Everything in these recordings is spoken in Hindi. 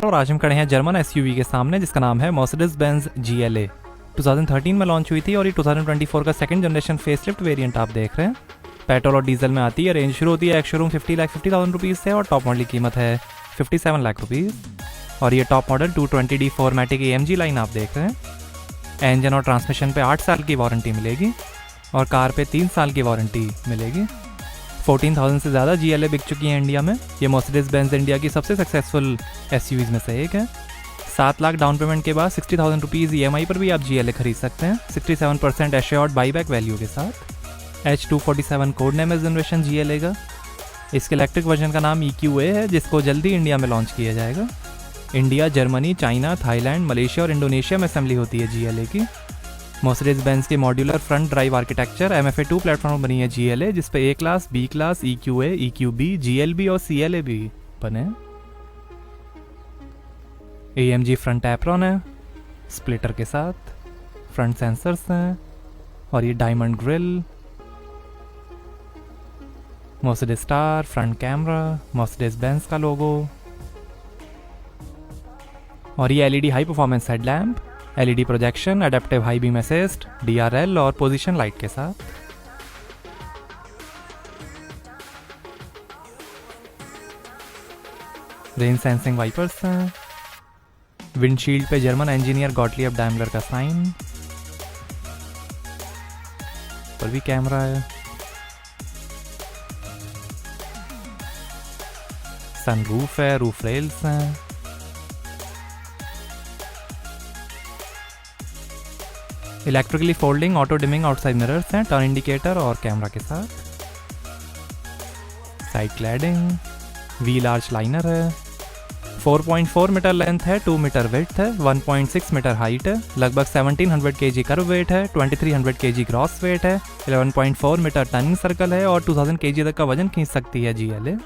और आज हम खड़े हैं जर्मन एसयूवी के सामने जिसका नाम है मर्सिडीज बेंज GLA। 2013 में लॉन्च हुई थी और ये 2024 का सेकंड जनरेशन फेसलिफ्ट वेरिएंट आप देख रहे हैं। पेट्रोल और डीजल में आती है। रेंज शुरू होती है एक्स-शोरूम 50,50,000 रुपीज़ से और टॉप मॉडल की कीमत है 57 लाख रुपीज़। और ये top model 220D 4MATIC AMG line आप देख रहे हैं। इंजन और ट्रांसमिशन पे 8 साल की वारंटी मिलेगी और कार पे 3 साल की वारंटी मिलेगी। 14,000 से ज़्यादा GLA बिक चुकी हैं इंडिया में। ये मर्सिडीज बेंज इंडिया की सबसे सक्सेसफुल SUVs में से एक है। 7 लाख डाउन पेमेंट के बाद 60,000 रुपीज़ EMI पर भी आप GLA खरीद सकते हैं 67% एश्योर्ड बाईबैक वैल्यू के साथ। H247 कोड नेम है जनरेशन GLA का। इसके इलेक्ट्रिक वर्जन का नाम EQA है जिसको जल्दी इंडिया में लॉन्च किया जाएगा। India, Germany, China, Thailand, Malaysia और इंडोनेशिया में असेंबली होती है GLA की। मर्सिडीज बेंज की modular front drive architecture MFA2 platform बनी है GLA, जिस पे A class, B class, EQA, EQB, GLB और CLA भी बने। AMG फ्रंट एप्रॉन है स्प्लिटर के साथ, फ्रंट सेंसर्स हैं और ये diamond grill. Mercedes star, front camera, Mercedes Benz का लोगो और ये LED high performance headlamp, LED projection, adaptive high beam assist, DRL और पोजीशन लाइट के साथ। रेन सेंसिंग वाइपर्स हैं। विंडशील्ड पे जर्मन इंजीनियर गॉटलिब डाइमलर का साइन। पर भी कैमरा है। सनरूफ है, रूफ रेल्स हैं। Electrically folding auto dimming outside mirrors हैं, टर्न इंडिकेटर और कैमरा के साथ। Side cladding, wheel arch liner है। 4.4 मीटर लेंथ है, 2 मीटर विड्थ है, 1.6 मीटर हाइट है, लगभग 1700 kg कर्व वेट है, 2300 kg ग्रॉस वेट है, 11.4 मीटर टर्निंग सर्कल है और 2000 kg तक का वजन खींच सकती है GLA।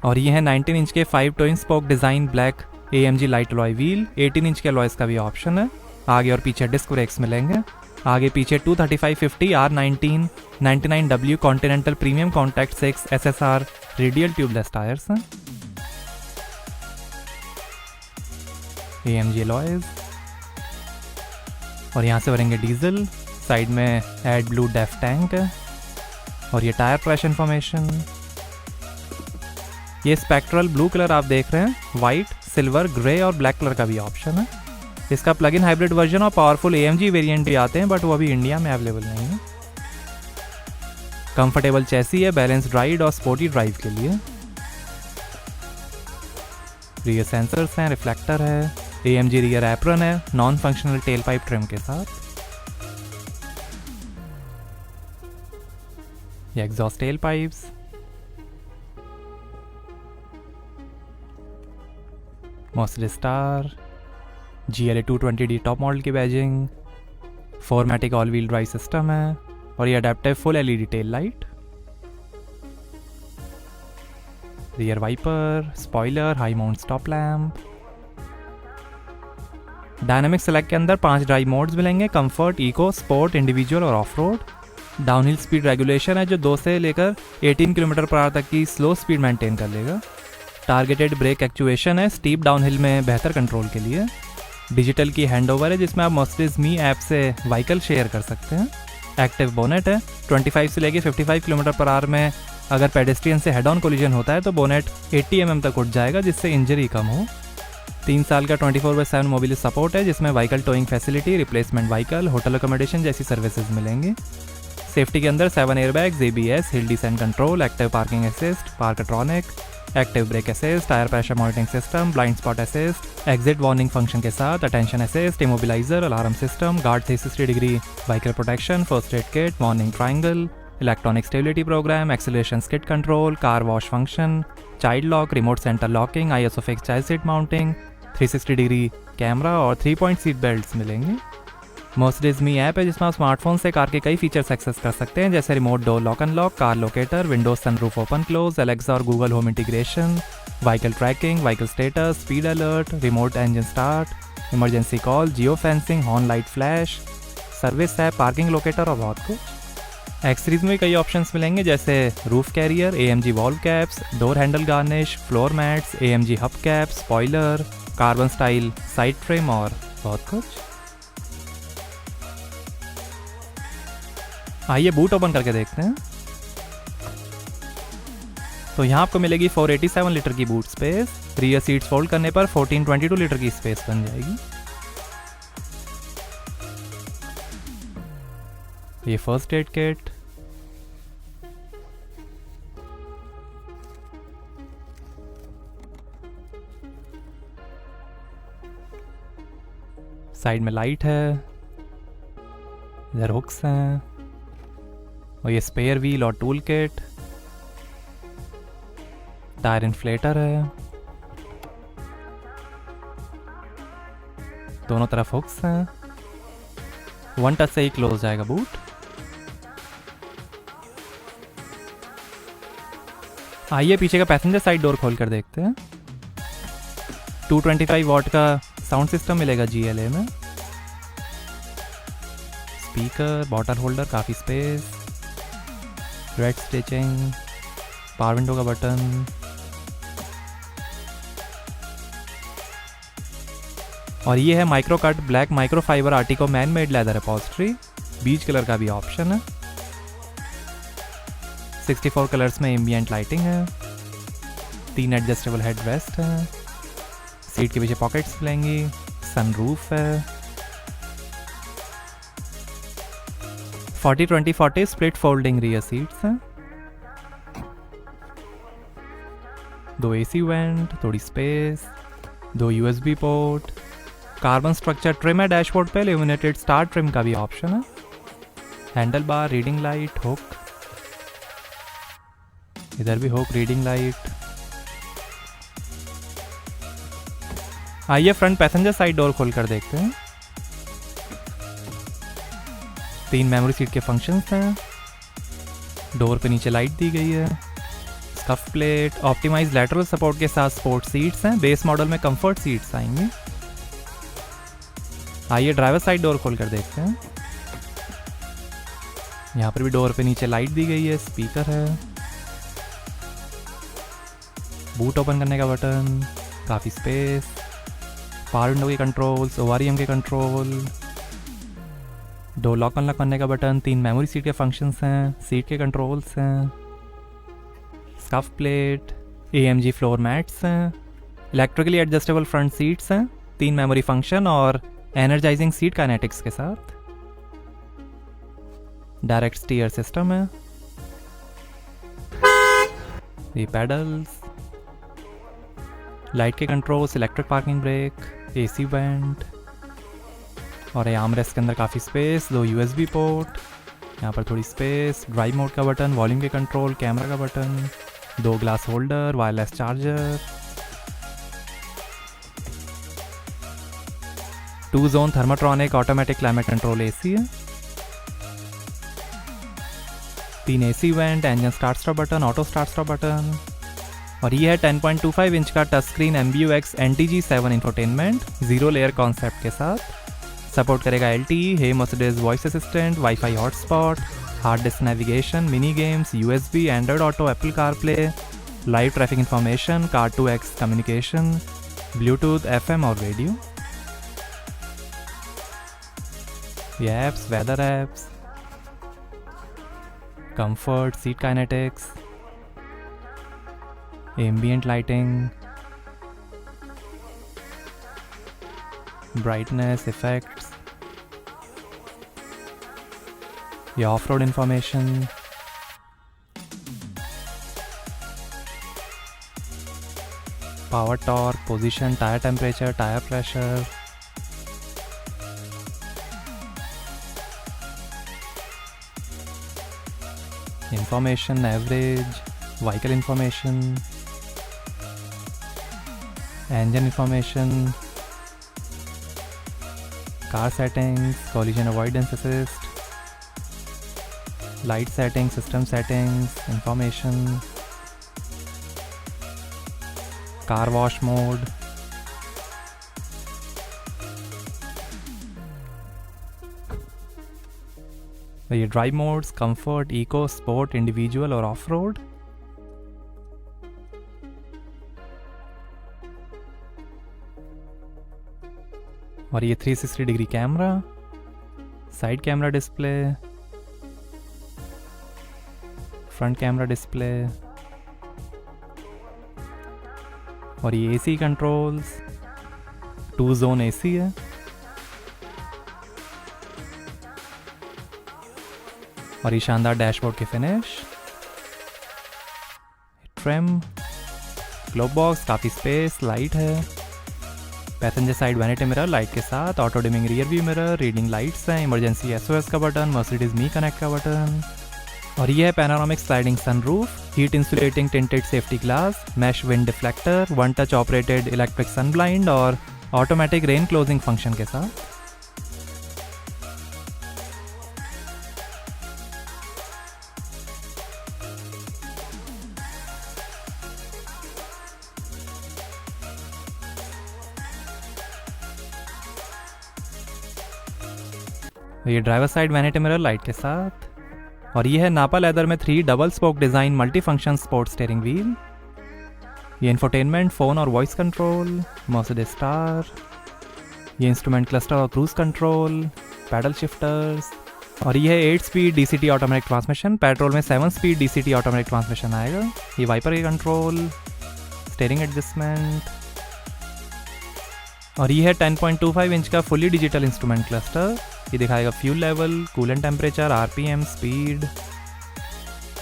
और ये है 19 इंच के 5 twin spoke design black AMG light alloy wheel. 18 inch के अलॉयस का भी ऑप्शन है। आगे और पीछे डिस्क ब्रेक्स मिलेंगे। आगे पीछे 235/50 R19 99W continental premium contact 6 SSR radial tubeless tyres हैं। AMG अलॉयज और यहाँ से भरेंगे डीजल। साइड में एड ब्लू डेफ टैंक है और ये टायर प्रेशर इंफॉर्मेशन। ये स्पेक्ट्रल ब्लू कलर आप देख रहे हैं। वाइट, सिल्वर, ग्रे और ब्लैक कलर का भी ऑप्शन है। इसका प्लग इन हाइब्रिड वर्जन और पावरफुल AMG वेरिएंट भी आते हैं बट वो अभी इंडिया में अवेलेबल नहीं है। कंफर्टेबल चैसी है बैलेंस राइड और स्पोर्टी ड्राइव के लिए। रियर सेंसर्स हैं, रिफ्लेक्टर है। AMG रियर एप्रन है non functional tail pipe trim के साथ। ये exhaust tail pipes. Mercedes star, GLA 220D top model की badging. 4MATIC all wheel drive system है और ये adaptive full LED tail light. Rear wiper, spoiler, high mount stop lamp. Dynamic select के अंदर 5 ड्राइव मोड्स मिलेंगे, कंफर्ट, इको, स्पोर्ट, इंडिविजुअल और off road. Downhill speed regulation है जो 2 से लेकर 18 km/h तक की स्लो स्पीड मेंटेन कर लेगा। टारगेटेड ब्रेक एक्चुएशन है स्टीप डाउनहिल में बेहतर कंट्रोल के लिए। डिजिटल की हैंडओवर है जिसमें आप मर्सिडीज मी ऐप से व्हीकल शेयर कर सकते हैं। एक्टिव बोनेट है। 25 से लेकर 55 km/h में अगर पेडेस्ट्रियन से हेड ऑन कोलिजन होता है तो बोनेट 80 mm तक उठ जाएगा जिससे इंजरी कम हो। 3 साल का 24/7 मोबिलिटी सपोर्ट है जिसमें vehicle towing facility, replacement vehicle, hotel accommodation जैसी सर्विसेज मिलेंगी। सेफ्टी के अंदर 7 airbags, ABS, hill descent control, active parking assist, Parktronic, active brake assist, tyre pressure monitoring system, blind spot assist, exit warning function के साथ, attention assist, immobiliser, alarm system, guard 360 degree vehicle protection, first aid kit, warning triangle, electronic stability program, acceleration skid control, car wash function, child lock, remote centre locking, ISO fix child seat mounting, 360 degree camera और 3 पॉइंट सीट बेल्ट मिलेंगे। मर्सिडीज मी ऐप है जिसमें आप स्मार्टफोन से कार के कई फीचर्स एक्सेस कर सकते हैं जैसे remote door lock unlock, car locator, windows sunroof open close, Alexa और Google home integration, vehicle tracking, vehicle status, speed alert, remote engine start, emergency call, geo fencing, horn light flash, service app, parking locator और बहुत कुछ। एक्सेसरीज में कई ऑप्शंस मिलेंगे जैसे roof carrier, AMG valve caps, door handle garnish, floor mats, AMG hub cap, spoiler, carbon style side trim और बहुत कुछ। आइए बूट ओपन करके देखते हैं। तो यहाँ आपको मिलेगी 487 लीटर की boot space. Rear seats fold करने पर 1422 लीटर की स्पेस बन जाएगी। ये फर्स्ट एड किट, साइड में लाइट है, इधर हुक्स हैं, और ये स्पेयर व्हील और टूल किट, टायर इन्फ्लेटर है, दोनों तरफ हुक्स हैं, 1 टच से ही क्लोज जाएगा बूट। आइए पीछे का पैसेंजर साइड डोर खोल कर देखते हैं। 225 वॉट का साउंड सिस्टम मिलेगा GLA में। स्पीकर, बॉटल होल्डर, काफ़ी space, red stitching, power window का बटन, और ये है micro cut black micro fibre Artico man made leather upholstery. Beige colour का भी ऑप्शन है। 64 कलर्स में एम्बिएंट लाइटिंग है। 3 एडजस्टेबल हेड रेस्ट है। सीट के पीछे पॉकेट्स मिलेंगी। सनरूफ है। 40-20-40 स्प्लिट फोल्डिंग रियर सीट्स हैं। 2 AC वेंट, थोड़ी space, 2 USB port, carbon structure trim है डैशबोर्ड पे। इल्यूमिनेटेड स्टार ट्रिम का भी ऑप्शन है। Handle bar, reading light, hook, इधर भी हुक, रीडिंग लाइट। आइए फ्रंट पैसेंजर साइड डोर खोल कर देखते हैं। 3 मेमोरी सीट के फंक्शंस हैं। डोर पे नीचे लाइट दी गई है। Scuff plate, optimised lateral support के साथ स्पोर्ट सीट्स हैं। बेस मॉडल में कंफर्ट सीट्स आएंगे। आइए ड्राइवर साइड डोर खोल कर देखते हैं। यहाँ पर भी डोर पे नीचे लाइट दी गई है। स्पीकर है। बूट ओपन करने का बटन, काफ़ी स्पेस, पावर विंडो के कंट्रोल्स, ORM के कंट्रोल, डोर लॉक अनलॉक करने का बटन, 3 मेमोरी सीट के फंक्शंस हैं। सीट के कंट्रोल्स हैं। Scuff plate, AMG floor mats हैं। इलेक्ट्रिकली एडजस्टेबल फ्रंट सीट्स हैं। 3 मेमोरी फंक्शन और एनर्जाइजिंग सीट काइनेटिक्स के साथ। डायरेक्ट स्टीयर सिस्टम है। ये पैडल्स, लाइट के controls, electric parking brake, AC went, और ये आर्मरेस्ट के अंदर काफ़ी स्पेस, 2 USB पोर्ट, यहाँ पर थोड़ी स्पेस, ड्राइव मोड का बटन, वॉल्यूम के कंट्रोल, कैमरा का button, 2 glass holder, wireless charger, 2 zone Thermotronic automatic climate control AC है। 3 AC vent, engine start stop button, auto start stop button, और ये है 10.25 इंच का touch screen MBUX NTG7 infotainment 0 layer concept के साथ। सपोर्ट करेगा LTE, hey Mercedes voice assistant, wifi hotspot, hard disk navigation, mini games, USB, Android auto, Apple CarPlay, live traffic information, कार2X कम्युनिकेशन, ब्लूटूथ, FM और रेडियो। ये apps, weather apps, comfort, seat kinetics, ambient lighting, brightness, effects, ये off road information, power torque, position, tyre temperature, tyre pressure, information, average, vehicle information, engine information, car settings, collision avoidance assist, light settings, system settings, information, car wash mode, तो ये drive modes, comfort, eco, sport, individual और ऑफ रोड। और ये 360 degree camera, side camera display, front camera display, और ये एसी कंट्रोल्स, 2 जोन एसी है। और ये शानदार डैशबोर्ड की फिनिश, ट्रिम, ग्लोब बॉक्स, काफ़ी स्पेस, लाइट है, passenger side vanity mirror light के साथ, auto dimming rear view mirror, reading lights हैं, इमरजेंसी SOS का बटन, मर्सिडीज मी कनेक्ट का बटन। और ये है panoramic sliding sunroof, heat insulating tinted safety glass, mesh wind deflector, 1 touch operated electric sun blind और ऑटोमेटिक रेन क्लोजिंग फंक्शन के साथ। ये driver side vanity mirror light के साथ। और ये है नापा लेदर में 3 double spoke design multi function sport steering wheel. ये इंफोटेनमेंट, फ़ोन और वॉइस कंट्रोल, मर्सिडीज स्टार, ये इंस्ट्रूमेंट क्लस्टर और क्रूज कंट्रोल, पैडल शिफ्टर्स। और ये है 8 speed DCT automatic transmission, petrol में 7 स्पीड DCT ऑटोमेटिक ट्रांसमिशन आएगा। ये वाइपर के कंट्रोल, स्टीयरिंग एडजस्टमेंट। और ये है 10.25 इंच का फुली डिजिटल इंस्ट्रूमेंट क्लस्टर। ये दिखाएगा fuel level, coolant temperature, RPM, speed,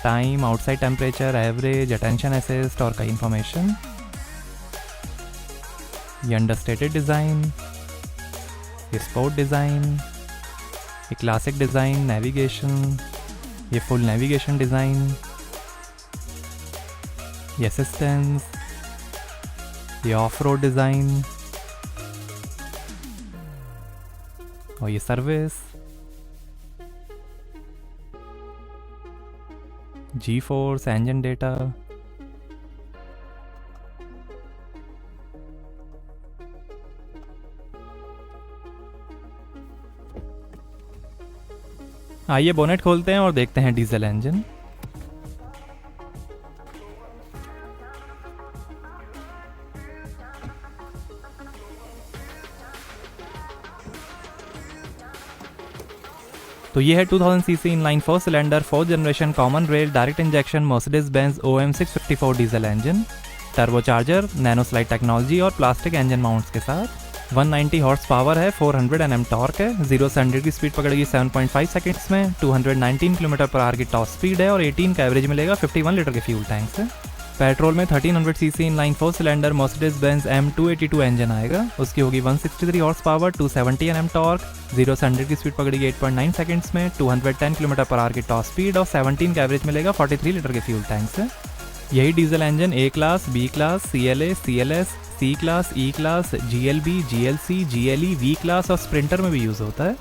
time, outside temperature, average, attention assist और कई इंफॉर्मेशन। ये अंडरस्टेटेड डिज़ाइन, ये स्पोर्ट डिज़ाइन, ये क्लासिक डिज़ाइन, नेविगेशन, ये फुल नेविगेशन डिज़ाइन, ये असिस्टेंस, ये ऑफ रोड डिज़ाइन और ये सर्विस, G-फोर्स, इंजन डेटा। आइए बोनेट खोलते हैं और देखते हैं डीजल इंजन। तो ये है 2000 CC inline 4 cylinder 4th generation common rail direct injection Mercedes Benz OM 654 diesel engine, turbo charger, nano slide technology और प्लास्टिक इंजन माउंट्स के साथ। 190 हॉर्स पावर है, 400 Nm टॉर्क है, 0 से 100 की स्पीड पकड़ेगी 7.5 सेकंड्स में, 219 km/h की टॉप स्पीड है और 18 का एवरेज मिलेगा 51 लीटर के फ्यूल टैंक से। पेट्रोल में 1300 CC inline 4 cylinder Mercedes Benz M282 engine आएगा। उसकी होगी 163 हॉर्स पावर, 270 Nm टॉर्क, 0 से 100 की स्पीड पकड़ेगी 8.9 सेकंड्स में, 210 km/h की टॉप स्पीड और 17 का एवरेज मिलेगा 43 लीटर के फ्यूल टैंक से। यही diesel engine A class, B class, CLA, CLS, C class, E class, GLB, GLC, GLE, V class और स्प्रिंटर में भी यूज़ होता है।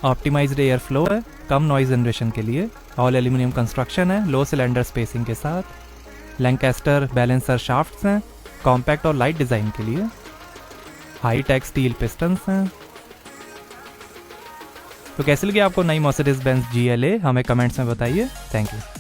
ऑप्टिमाइज्ड एयर फ्लो है, कम नॉइज जनरेशन के लिए। ऑल एल्यूमिनियम कंस्ट्रक्शन है, लो सिलेंडर स्पेसिंग के साथ। लैंकास्टर बैलेंसर शाफ्ट्स हैं, कॉम्पैक्ट और लाइट डिज़ाइन के लिए। हाई टेक स्टील पिस्टन्स हैं। तो कैसे लगी आपको नई मर्सिडीज बेंज GLA? हमें कमेंट्स में बताइए। Thank you.